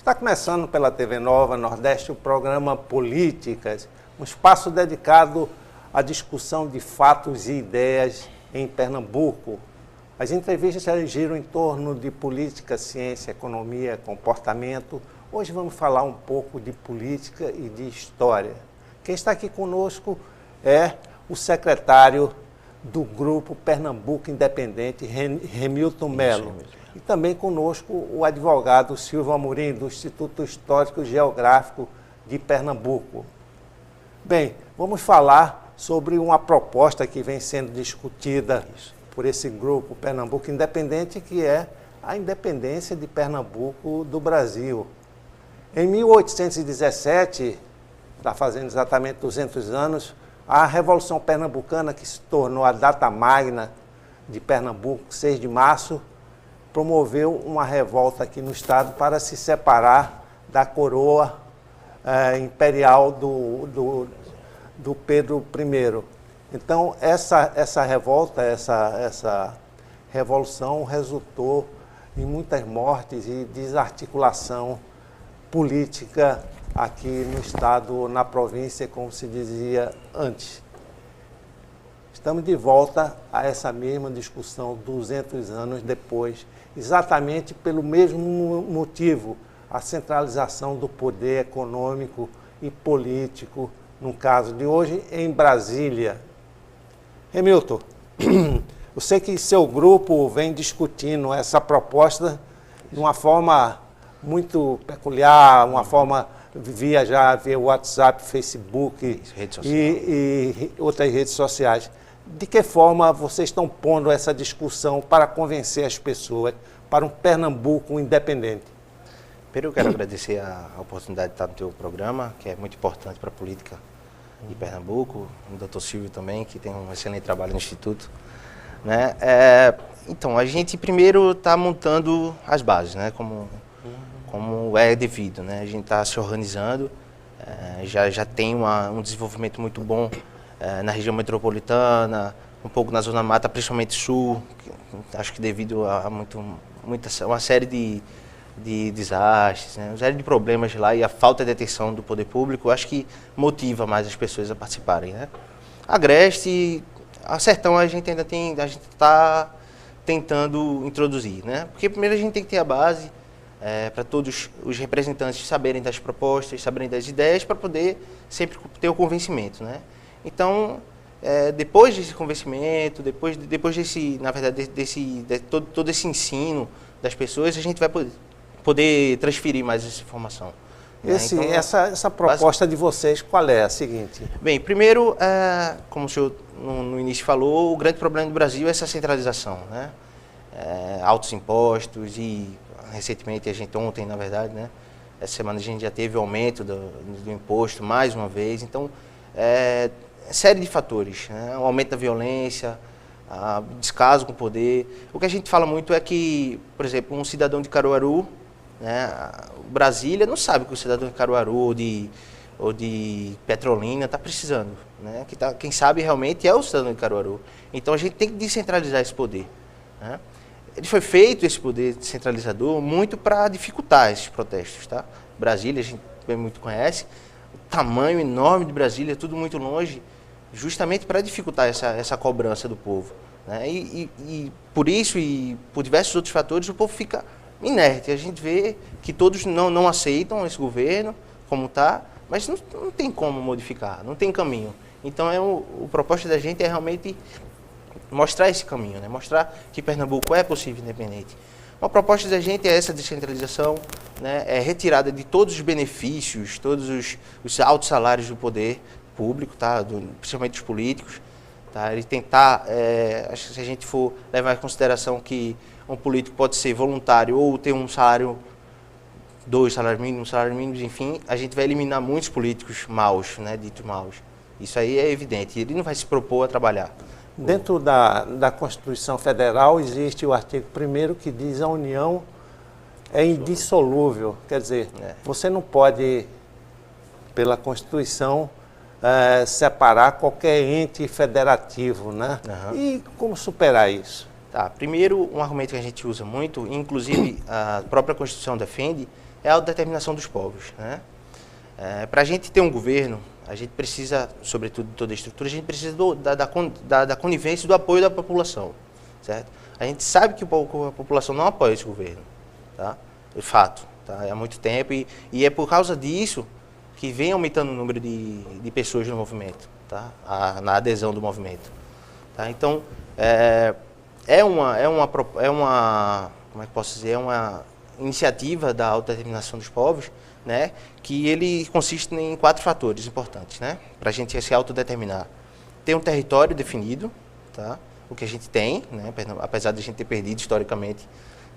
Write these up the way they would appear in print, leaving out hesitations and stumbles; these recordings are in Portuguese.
Está começando pela TV Nova Nordeste o programa Políticas, um espaço dedicado à discussão de fatos e ideias em Pernambuco. As entrevistas giram em torno de política, ciência, economia, comportamento. Hoje vamos falar um pouco de política e de história. Quem está aqui conosco é o secretário do Grupo Pernambuco Independente, Remilton Melo. E também conosco o advogado Silvio Amorim, do Instituto Histórico e Geográfico de Pernambuco. Bem, vamos falar sobre uma proposta que vem sendo discutida por esse grupo Pernambuco Independente, que é a independência de Pernambuco do Brasil. Em 1817, está fazendo exatamente 200 anos, a Revolução Pernambucana, que se tornou a data magna de Pernambuco, 6 de março, promoveu uma revolta aqui no estado para se separar da coroa imperial do Pedro I. Então, essa revolta, essa revolução resultou em muitas mortes e desarticulação política aqui no estado, na província, como se dizia antes. Estamos de volta a essa mesma discussão 200 anos depois, exatamente pelo mesmo motivo, a centralização do poder econômico e político, no caso de hoje, em Brasília. Remilton, eu sei que seu grupo vem discutindo essa proposta de uma forma muito peculiar, uma forma via WhatsApp, Facebook e outras redes sociais. De que forma vocês estão pondo essa discussão para convencer as pessoas para um Pernambuco independente? Primeiro eu quero agradecer a oportunidade de estar no teu programa, que é muito importante para a política de Pernambuco, o doutor Silvio também, que tem um excelente trabalho no Instituto. Né? Então, a gente primeiro está montando as bases, né? Como é devido. Né? A gente está se organizando, já tem um desenvolvimento muito bom na região metropolitana, um pouco na Zona Mata, principalmente sul, acho que devido a uma série de desastres, né? Uma série de problemas lá e a falta de atenção do poder público, acho que motiva mais as pessoas a participarem. Né? Agreste, a Sertão a gente está tentando introduzir, né? Porque primeiro a gente tem que ter a base para todos os representantes saberem das propostas, saberem das ideias, para poder sempre ter o convencimento, né? Então, depois desse convencimento, depois desse, na verdade, todo esse ensino das pessoas, a gente vai poder transferir mais essa informação. Né? Então, essa proposta de vocês, qual é? A seguinte? Bem, primeiro, como o senhor no início falou, o grande problema do Brasil é essa centralização, né? Altos impostos e, recentemente, ontem, na verdade, né? Essa semana a gente já teve o aumento do imposto mais uma vez. Então, série de fatores, né? O aumento da violência, descaso com o poder. O que a gente fala muito é que, por exemplo, um cidadão de Caruaru, né, Brasília não sabe que o cidadão de Caruaru ou de Petrolina está precisando. Né? Quem sabe realmente é o cidadão de Caruaru. Então a gente tem que descentralizar esse poder. Né? Ele foi feito, esse poder descentralizador, muito para dificultar esses protestos. Tá? Brasília, a gente bem muito conhece, o tamanho enorme de Brasília, tudo muito longe, justamente para dificultar essa cobrança do povo. Né? E por isso e por diversos outros fatores, o povo fica inerte. A gente vê que todos não aceitam esse governo como está, mas não tem como modificar, não tem caminho. Então, a proposta da gente é realmente mostrar esse caminho, né? Mostrar que Pernambuco é possível independente. Uma proposta da gente é essa descentralização, né? É retirada de todos os benefícios, todos os altos salários do poder público, tá? Principalmente dos políticos. Tá? Ele tentar, acho que se a gente for levar em consideração que um político pode ser voluntário ou ter um salário, 2 salários mínimos, enfim, a gente vai eliminar muitos políticos maus, né? Ditos maus. Isso aí é evidente, ele não vai se propor a trabalhar. Dentro da Constituição Federal existe o artigo 1º que diz a União é indissolúvel. Quer dizer, você não pode, pela Constituição, separar qualquer ente federativo, né? Uhum. E como superar isso? Tá, primeiro, um argumento que a gente usa muito, inclusive a própria Constituição defende, é a autodeterminação dos povos, né? Para a gente ter um governo, a gente precisa, sobretudo de toda a estrutura, a gente precisa da conivência e do apoio da população, certo? A gente sabe que a população não apoia esse governo, tá? É fato, tá? Há muito tempo e é por causa disso que vem aumentando o número de pessoas no movimento, tá? Na adesão do movimento, tá? Então, como é que posso dizer, é uma iniciativa da autodeterminação dos povos, né, que ele consiste em 4 fatores importantes, né, para a gente se autodeterminar. Ter um território definido, tá, o que a gente tem, né, apesar de a gente ter perdido historicamente,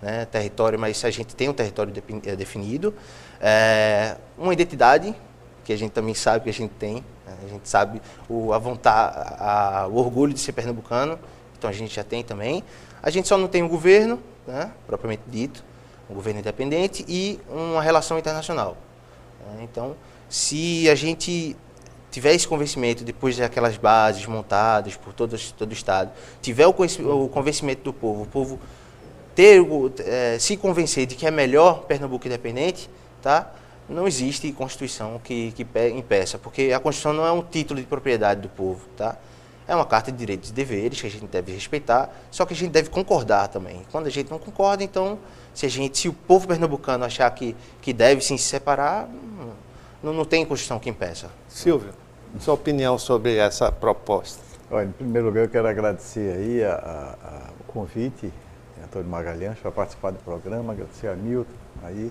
né, território, mas a gente tem um território definido. Uma identidade, que a gente também sabe que a gente tem, né, a gente sabe o orgulho de ser pernambucano, então a gente já tem também. A gente só não tem um governo, né, propriamente dito, um governo independente e uma relação internacional. Então, se a gente tiver esse convencimento, depois daquelas bases montadas por todo o Estado, tiver o convencimento do povo, o povo se convencer de que é melhor Pernambuco independente, tá? Não existe Constituição que impeça, porque a Constituição não é um título de propriedade do povo, tá? É uma carta de direitos e deveres que a gente deve respeitar, só que a gente deve concordar também. Quando a gente não concorda, então, se o povo pernambucano achar que deve sim se separar, não tem Constituição que impeça. Silvio, sua opinião sobre essa proposta? Olha, em primeiro lugar, eu quero agradecer aí o convite, Antônio Magalhães, para participar do programa, agradecer a Milton, aí,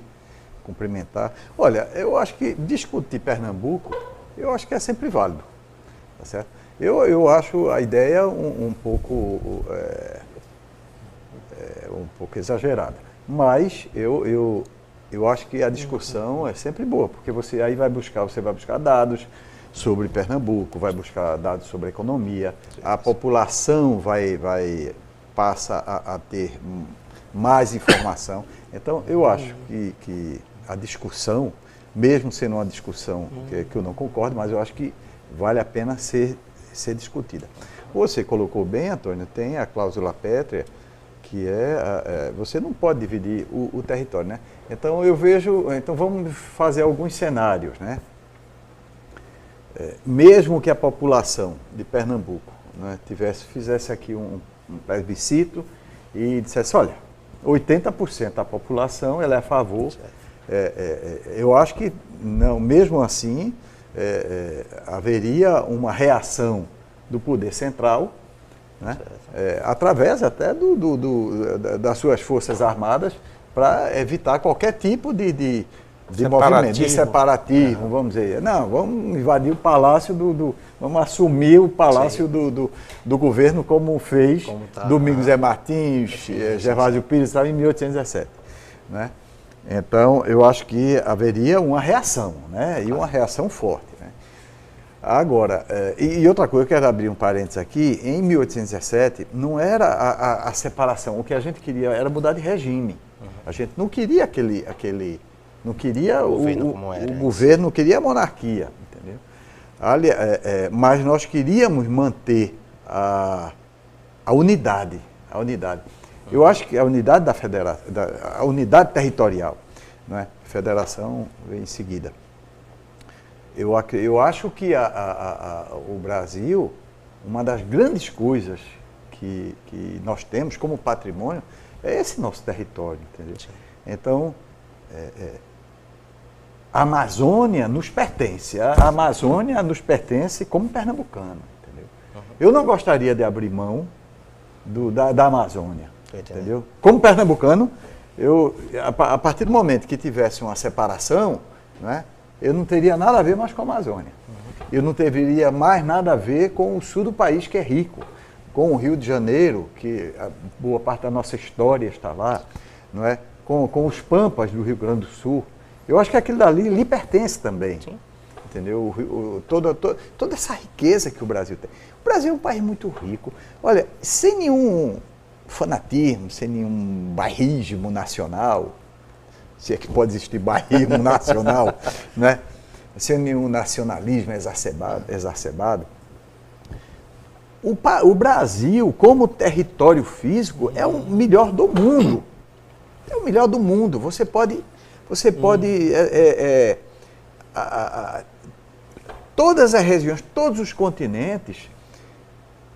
cumprimentar. Olha, eu acho que discutir Pernambuco, eu acho que é sempre válido, tá certo? Eu acho a ideia um pouco exagerada, mas eu acho que a discussão é sempre boa, porque você vai buscar dados sobre Pernambuco, vai buscar dados sobre a economia, a população passa a ter mais informação. Então, eu acho que a discussão, mesmo sendo uma discussão que eu não concordo, mas eu acho que vale a pena ser discutida. Você colocou bem, Antônio, tem a cláusula pétrea, que você não pode dividir o território, né? Então então vamos fazer alguns cenários, né? Mesmo que a população de Pernambuco, né, fizesse aqui um plebiscito e dissesse, olha, 80% da população ela é a favor, eu acho que não, mesmo assim haveria uma reação do poder central, né, através até das suas forças armadas, para evitar qualquer tipo de movimento, de separatismo, vamos dizer. Não, vamos invadir o palácio vamos assumir o palácio do governo, como fez Domingos Zé Martins, Gervásio Pires, em 1817. Né? Então, eu acho que haveria uma reação, né? E uma reação forte. Né? Agora, e outra coisa, eu quero abrir um parênteses aqui, em 1817 não era a separação, o que a gente queria era mudar de regime. A gente não queria não queria o governo, não queria a monarquia, entendeu? Mas nós queríamos manter a unidade. Eu acho que a unidade da federação, a unidade territorial, né? A federação vem em seguida. Eu acho que o Brasil, uma das grandes coisas que nós temos como patrimônio é esse nosso território, entendeu? Então, a Amazônia nos pertence. A Amazônia nos pertence como pernambucano, entendeu? Eu não gostaria de abrir mão da Amazônia, entendeu? Como pernambucano, a partir do momento que tivesse uma separação, né, eu não teria nada a ver mais com a Amazônia. Eu não teria mais nada a ver com o sul do país, que é rico, com o Rio de Janeiro, que boa parte da nossa história está lá, não é? Com os pampas do Rio Grande do Sul. Eu acho que aquilo dali lhe pertence também. Sim. Entendeu? Toda essa riqueza que o Brasil tem. O Brasil é um país muito rico. Olha, sem nenhum fanatismo, sem nenhum bairrismo nacional, se é que pode existir bairrismo nacional, né? Sem nenhum nacionalismo exacerbado. O Brasil, como território físico, é o melhor do mundo. É o melhor do mundo. Você pode Você pode... todas as regiões, todos os continentes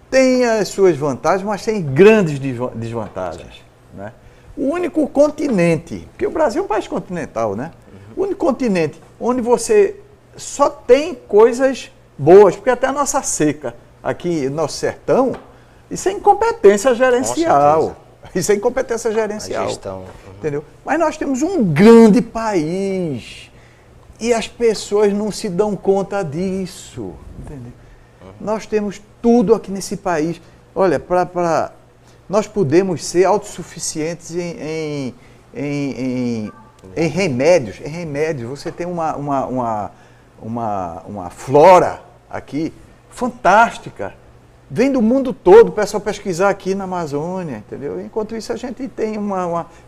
têm as suas vantagens, mas têm grandes desvantagens. Né? O único continente, porque o Brasil é um país continental, né? O único continente onde você só tem coisas boas, porque até a nossa seca, aqui no nosso sertão, isso é incompetência gerencial. Isso é incompetência gerencial. Gestão. Entendeu? Mas nós temos um grande país e as pessoas não se dão conta disso. Entendeu? Nós temos tudo aqui nesse país. Olha, nós podemos ser autossuficientes em remédios. Em remédios, você tem uma flora aqui fantástica. Vem do mundo todo, o pessoal pesquisar aqui na Amazônia, entendeu? Enquanto isso a gente tem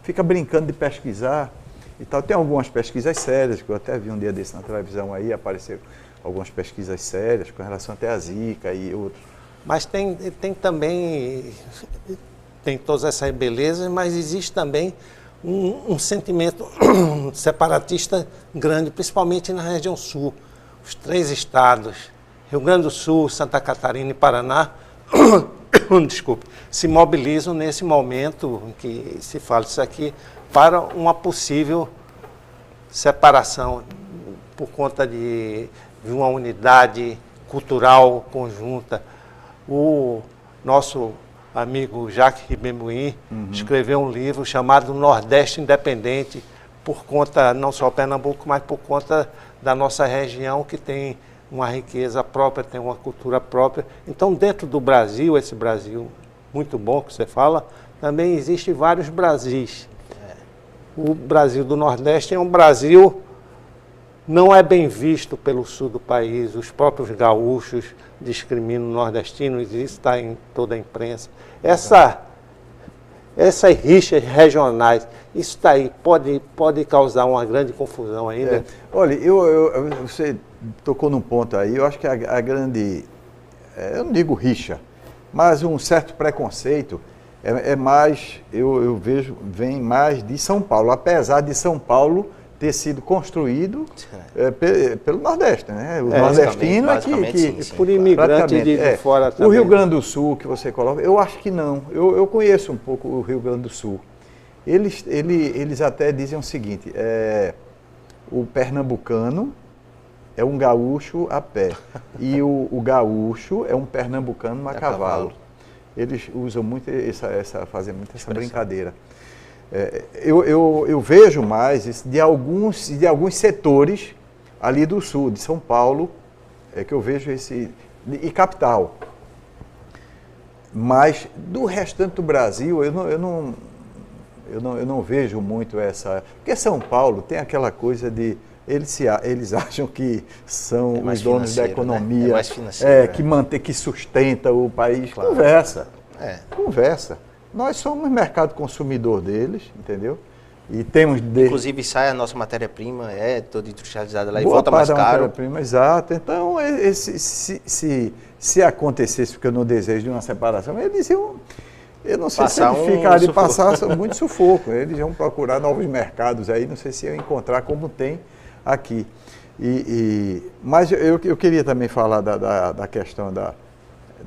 fica brincando de pesquisar e tal. Tem algumas pesquisas sérias, que eu até vi um dia desse na televisão aí, apareceram algumas pesquisas sérias com relação até a Zika e outros. Mas tem também, tem todas essas belezas, mas existe também um sentimento separatista grande, principalmente na região sul. Os 3 estados, Rio Grande do Sul, Santa Catarina e Paraná, desculpe, se mobilizam nesse momento em que se fala isso aqui para uma possível separação por conta de uma unidade cultural conjunta. O nosso amigo Jacques Ribembuim escreveu um livro chamado Nordeste Independente, por conta, não só Pernambuco, mas por conta da nossa região, que tem uma riqueza própria, tem uma cultura própria. Então, dentro do Brasil, esse Brasil muito bom que você fala, também existem vários Brasis. O Brasil do Nordeste é um Brasil, não é bem visto pelo sul do país, os próprios gaúchos discriminam nordestinos, isso está em toda a imprensa. Essas rixas regionais, isso está aí, pode causar uma grande confusão ainda. Olha, você tocou num ponto aí, eu acho que a grande, eu não digo rixa, mas um certo preconceito é mais, eu vejo, vem mais de São Paulo, apesar de São Paulo ter sido construído pelo Nordeste, né? O nordestino que por imigrantes de fora também. O Rio Grande do Sul, que você coloca, eu acho que não. Eu conheço um pouco o Rio Grande do Sul. Eles até dizem o seguinte, o pernambucano é um gaúcho a pé e o gaúcho é um pernambucano a cavalo. Eles usam muito fazem muito essa brincadeira. Eu vejo mais de alguns setores ali do sul, de São Paulo, que eu vejo e capital. Mas do restante do Brasil, eu não vejo muito essa... Porque São Paulo tem aquela coisa de... Eles acham que são os donos da economia, né? É mais que sustenta o país. Claro. Conversa. Nós somos mercado consumidor deles, entendeu? E temos... Inclusive sai a nossa matéria-prima, toda industrializada lá e volta mais caro. Matéria-prima, exato. Então, se acontecesse, porque eu não desejo de uma separação, eles iam... Eu não sei se eles ficariam de passar muito sufoco. Eles vão procurar novos mercados aí, não sei se iam encontrar como tem aqui. Mas eu queria também falar da questão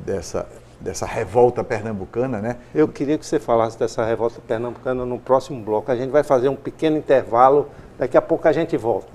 dessa revolta pernambucana, né? Eu queria que você falasse dessa revolta pernambucana no próximo bloco. A gente vai fazer um pequeno intervalo, daqui a pouco a gente volta.